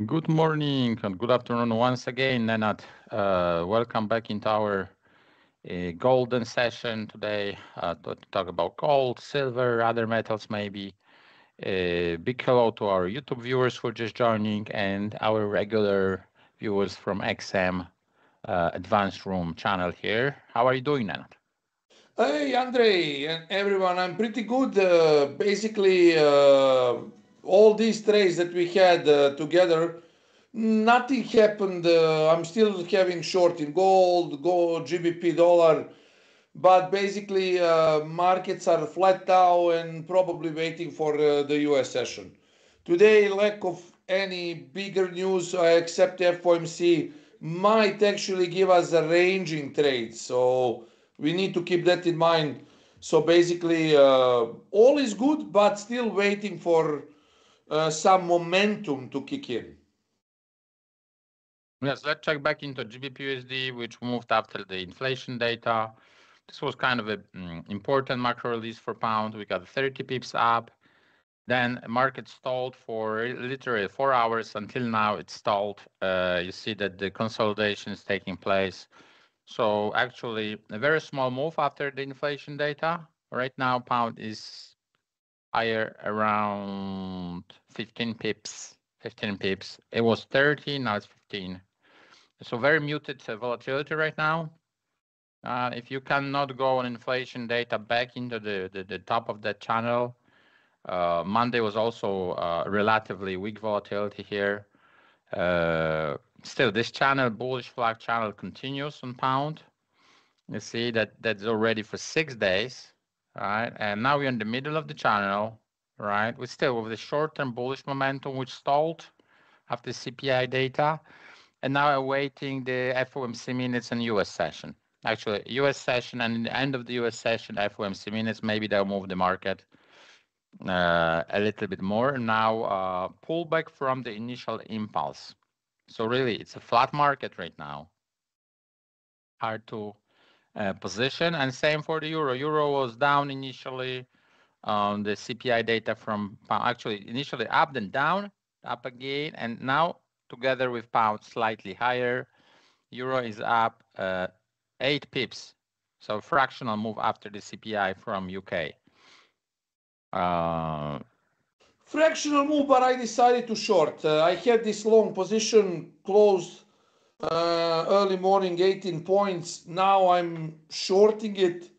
Good morning and good afternoon once again, Nenad. Welcome back into our golden session today to talk about gold, silver, other metals maybe. Big hello to our YouTube viewers who are just joining and our regular viewers from XM Advanced Room channel here. How are you doing, Nenad? Hey, Andre and everyone, I'm pretty good. Basically, all these trades that we had together, nothing happened. I'm still having short in gold, GBP dollar, but basically, markets are flat now and probably waiting for the US session. Today, lack of any bigger news except FOMC might actually give us a ranging trade. So we need to keep that in mind. So basically, all is good, but still waiting for some momentum to kick in. Yes, let's check back into GBP/USD, which moved after the inflation data. This was kind of an important macro release for pound. We got 30 pips up. Then market stalled for literally 4 hours. Until now, it's stalled. You see that the consolidation is taking place. So actually, a very small move after the inflation data. Right now, pound is higher around 15 pips. 15 pips. It was 30, now it's 15. So very muted volatility right now. If you cannot go on inflation data back into the top of that channel, Monday was also relatively weak volatility here. Still, this channel, bullish flag channel, continues on pound. You see that that's already for 6 days, right? And now we're in the middle of the channel, right? We're still with the short-term bullish momentum, which stalled after CPI data, and now awaiting the FOMC minutes and US session. Actually, US session and in the end of the US session, FOMC minutes, maybe they'll move the market a little bit more. Now, pullback from the initial impulse. So really, it's a flat market right now. Hard to position. And same for the euro. Euro was down initially on the CPI data from pound. Actually, initially up, then down, up again, and now together with pound slightly higher. Euro is up 8 pips. So fractional move after the CPI from UK. Uh, Fractional move, but I decided to short. I had this long position closed early morning, 18 points. Now I'm shorting it,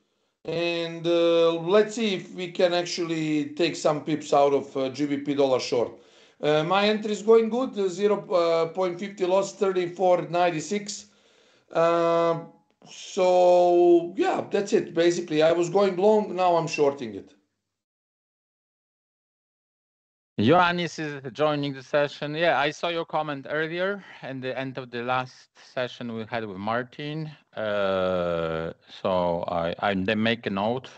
and let's see if we can actually take some pips out of GBP dollar short. My entry is going good, 0.50 loss, 34.96. So yeah, that's it. Basically, I was going long, now I'm shorting it. Ioannis is joining the session. Yeah, I saw your comment earlier and the end of the last session we had with Martin. So I then make a note.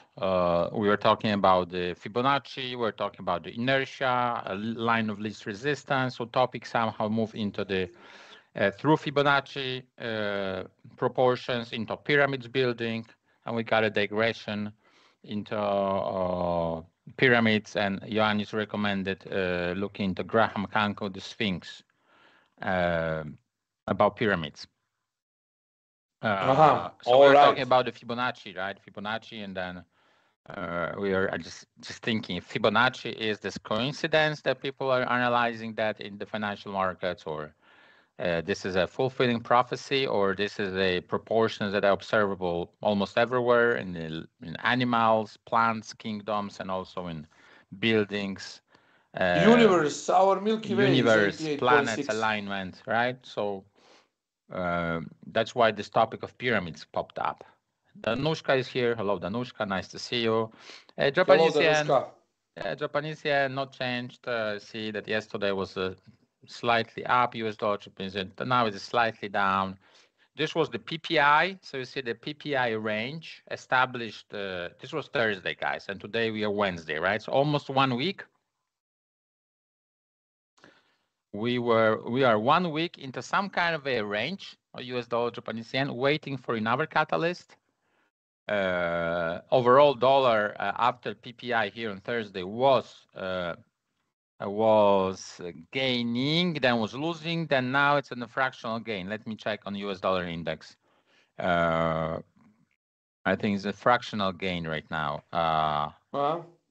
We were talking about the Fibonacci, we were talking about the inertia, a line of least resistance. So topics somehow move into the through Fibonacci proportions into pyramids building, and we got a digression into pyramids, and Ioannis recommended looking into Graham Hancock, the Sphinx, uh, about pyramids. So we All were talking right. about the Fibonacci, right? Fibonacci, and then we are just thinking Fibonacci is this coincidence that people are analyzing that in the financial markets, or this is a fulfilling prophecy, or this is a proportions that are observable almost everywhere in animals, plants, kingdoms, and also in buildings, Universe, our Milky Way is universe, planets, 88.6. alignment, right? So that's why this topic of pyramids popped up. Danushka is here. Hello, Danushka. Nice to see you. Hello, Japanese yen. Danushka. Japanese yen not changed. See that yesterday was slightly up, US dollar Japanese yen. Now it's slightly down. This was the PPI. So you see the PPI range established. This was Thursday, guys, and today we are Wednesday, right? So almost 1 week. We are 1 week into some kind of a range of US dollar Japanese yen, waiting for another catalyst. Overall dollar after PPI here on Thursday was was gaining, then was losing, then now it's in a fractional gain. Let me check on US dollar index. I think it's a fractional gain right now.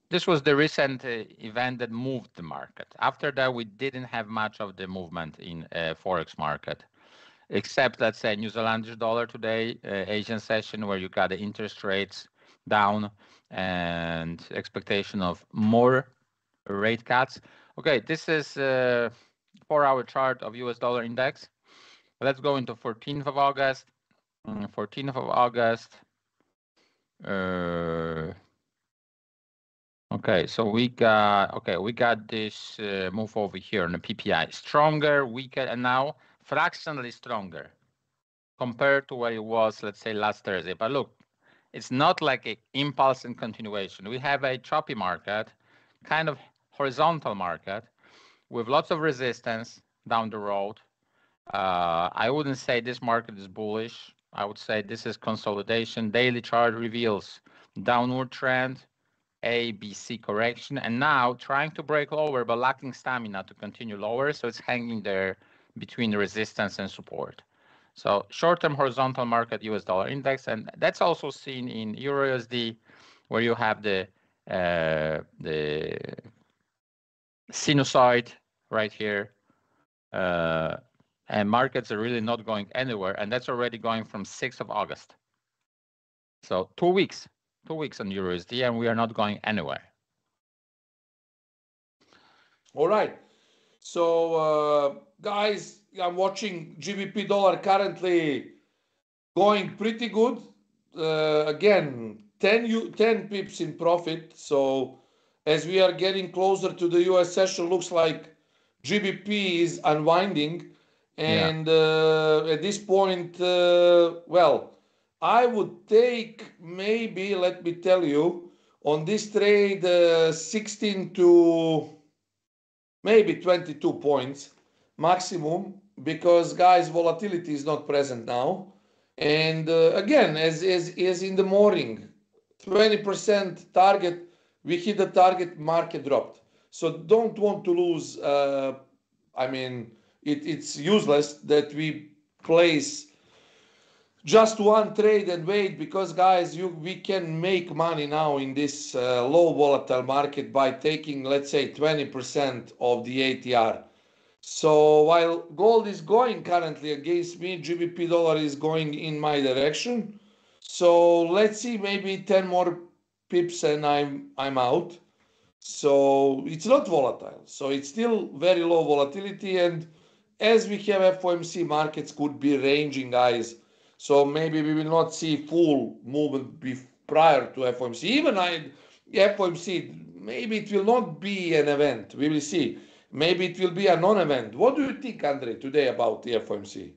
This was the recent event that moved the market. After that, we didn't have much of the movement in Forex market, except, let's say, New Zealand dollar today, Asian session, where you got the interest rates down and expectation of more rate cuts. Okay, this is 4-hour chart of US dollar index. Let's go into 14th of August. 14th of August. Okay, so we got this move over here on the PPI, stronger, weaker, and now fractionally stronger compared to where it was, let's say, last Thursday. But look, it's not like an impulse and continuation. We have a choppy market, kind of horizontal market with lots of resistance down the road. I wouldn't say this market is bullish. I would say this is consolidation. Daily chart reveals downward trend, A, B, C correction, and now trying to break lower but lacking stamina to continue lower. So it's hanging there between resistance and support. So short-term horizontal market US dollar index, and that's also seen in Euro USD, where you have the sinusoid right here. And markets are really not going anywhere, and that's already going from 6th of August. So 2 weeks on Euro USD, and we are not going anywhere. All right. So, guys, I'm watching GBP dollar currently going pretty good. Again, 10 pips in profit. So, as we are getting closer to the US session, looks like GBP is unwinding. And at this point, well, I would take maybe, let me tell you, on this trade, 16 to maybe 22 points maximum, because guys, volatility is not present now. And again, as in the morning, 20% target, we hit the target, market dropped. So don't want to lose. I mean, it's useless that we place just one trade and wait, because guys, we can make money now in this low volatile market by taking, let's say, 20% of the ATR. So while gold is going currently against me, GBP dollar is going in my direction. So let's see, maybe 10 more pips and I'm out. So it's not volatile. So it's still very low volatility, and as we have FOMC, markets could be ranging, guys. So maybe we will not see full movement prior to FOMC. Even FOMC, maybe it will not be an event. We will see. Maybe it will be a non-event. What do you think, Andre, today about the FOMC?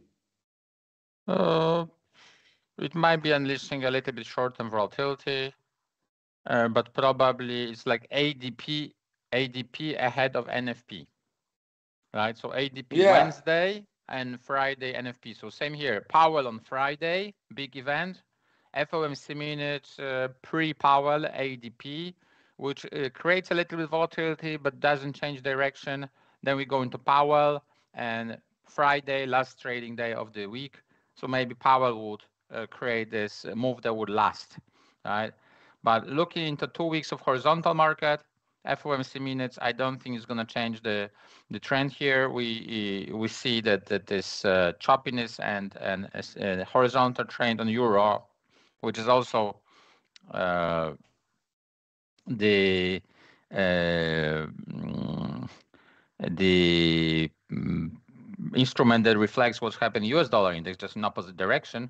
It might be unleashing a little bit short-term volatility, but probably it's like ADP ahead of NFP, right? So ADP Wednesday and Friday NFP. So same here. Powell on Friday, big event. FOMC minutes pre-Powell ADP, which creates a little bit of volatility but doesn't change direction. Then we go into Powell and Friday, last trading day of the week. So maybe Powell would create this move that would last, right? But looking into 2 weeks of horizontal market, FOMC minutes, I don't think it's going to change the trend here. We see that this choppiness and a horizontal trend on euro, which is also the instrument that reflects what's happening in US dollar index, just in opposite direction.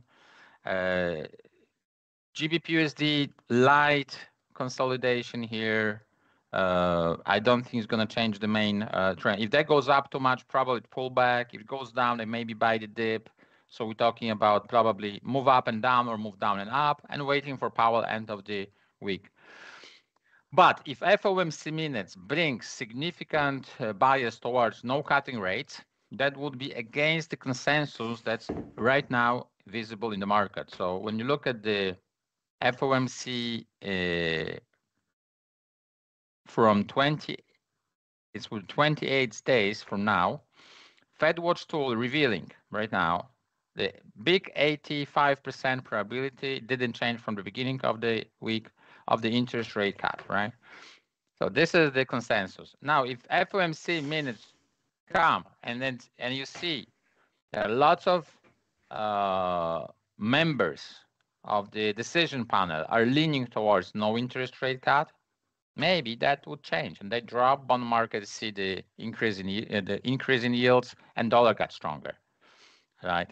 GBP/USD light consolidation here. I don't think it's going to change the main trend. If that goes up too much, probably it pull back. If it goes down, they maybe buy the dip. So we're talking about probably move up and down or move down and up, and waiting for Powell end of the week. But if FOMC minutes bring significant bias towards no cutting rates, that would be against the consensus that's right now visible in the market. So when you look at the FOMC from It's with 28 days from now. Fed Watch tool revealing right now the big 85% probability didn't change from the beginning of the week of the interest rate cut, right? So this is the consensus. Now, if FOMC minutes come and you see there are lots of members of the decision panel are leaning towards no interest rate cut, maybe that would change and they drop bond market, see the increase in yields and dollar got stronger, right?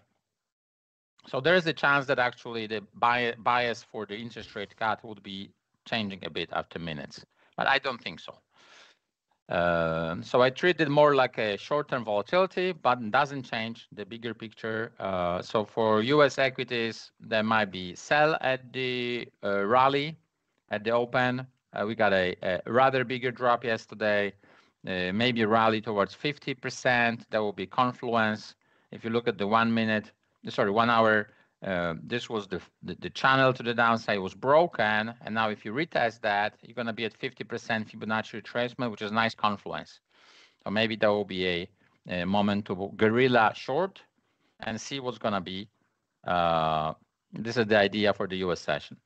So there is a chance that actually the bias for the interest rate cut would be changing a bit after minutes, but I don't think so. So I treat it more like a short-term volatility, but doesn't change the bigger picture. So for U.S. equities, there might be sell at the rally, at the open. We got a rather bigger drop yesterday, maybe a rally towards 50%. That will be confluence. If you look at the 1 hour, this was the channel to the downside was broken, and now if you retest that, you're going to be at 50% Fibonacci retracement, which is nice confluence. So maybe there will be a moment to guerrilla short and see what's going to be. This is the idea for the US session.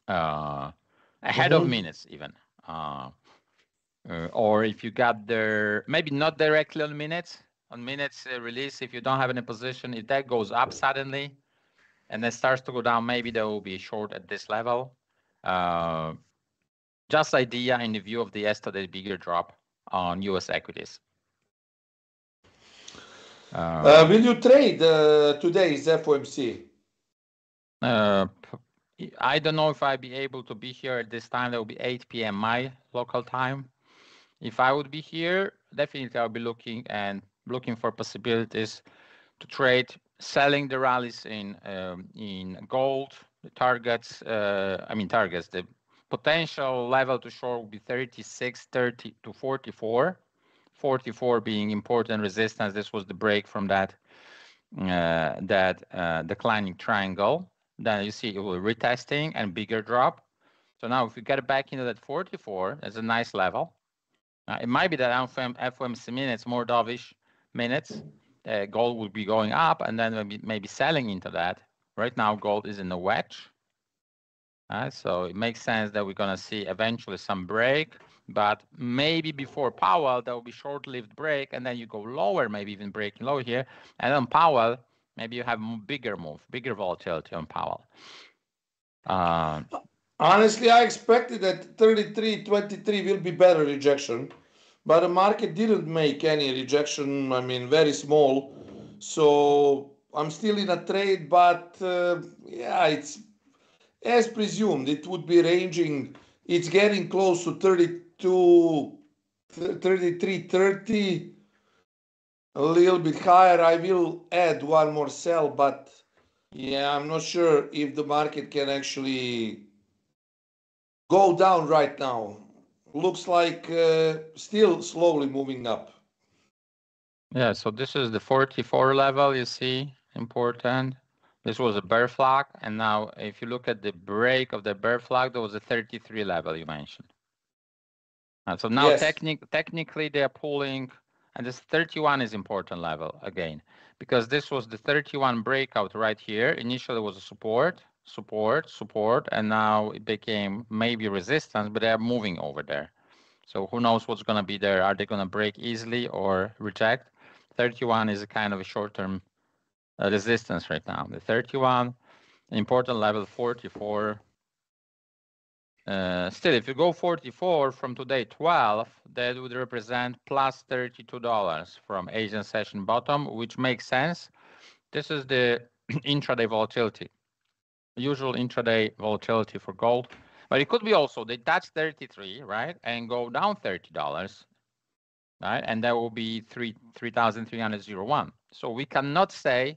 Ahead of minutes even. Or if you got there, maybe not directly on minutes release, if you don't have any position, if that goes up suddenly and then starts to go down, maybe there will be a short at this level. Just idea in the view of the yesterday bigger drop on US equities. Will you trade today's FOMC? I don't know if I'll be able to be here at this time. That will be 8 p.m. my local time. If I would be here, definitely I'll be looking for possibilities to trade, selling the rallies in gold. The targets, the potential level to short will be 36.30 to 44. 44 being important resistance. This was the break from that declining triangle. Then you see it will retesting and bigger drop. So now if we get back into that 44, that's a nice level. It might be that FOMC minutes, more dovish minutes, gold will be going up and then maybe selling into that. Right now, gold is in a wedge. So it makes sense that we're going to see eventually some break, but maybe before Powell, there will be short-lived break, and then you go lower, maybe even breaking low here. And on Powell, maybe you have bigger move, bigger volatility on Powell. Honestly, I expected that 33.23 will be better rejection, but the market didn't make any rejection. I mean, very small. So I'm still in a trade, but yeah, it's as presumed. It would be ranging. It's getting close to 33.30, a little bit higher. I will add one more sell, but yeah, I'm not sure if the market can actually go down right now. Looks like still slowly moving up. Yeah, so this is the 44 level, you see, important. This was a bear flag, and now if you look at the break of the bear flag, there was a 33 level you mentioned. So now Yes. technically they are pulling, and this 31 is important level again, because this was the 31 breakout right here. Initially it was a support, and now it became maybe resistance, but they are moving over there. So who knows what's going to be there? Are they going to break easily or reject? 31 is a kind of a short-term resistance right now. The 31, important level 44. Still, if you go 44 from today 12, that would represent plus $32 from Asian session bottom, which makes sense. This is the intraday volatility, usual intraday volatility for gold. But it could be also they touch 33, right, and go down $30, right, and that will be 3,301. So we cannot say,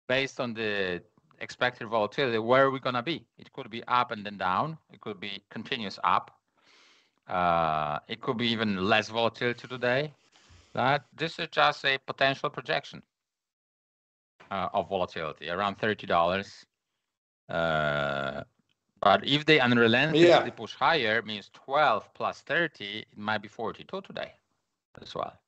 based on the expected volatility, where are we going to be? It could be up and then down. It could be continuous up. It could be even less volatility today. This is just a potential projection of volatility around $30. But if they unrelentingly Yeah. push higher, means 12 plus 30, it might be 42 today as well.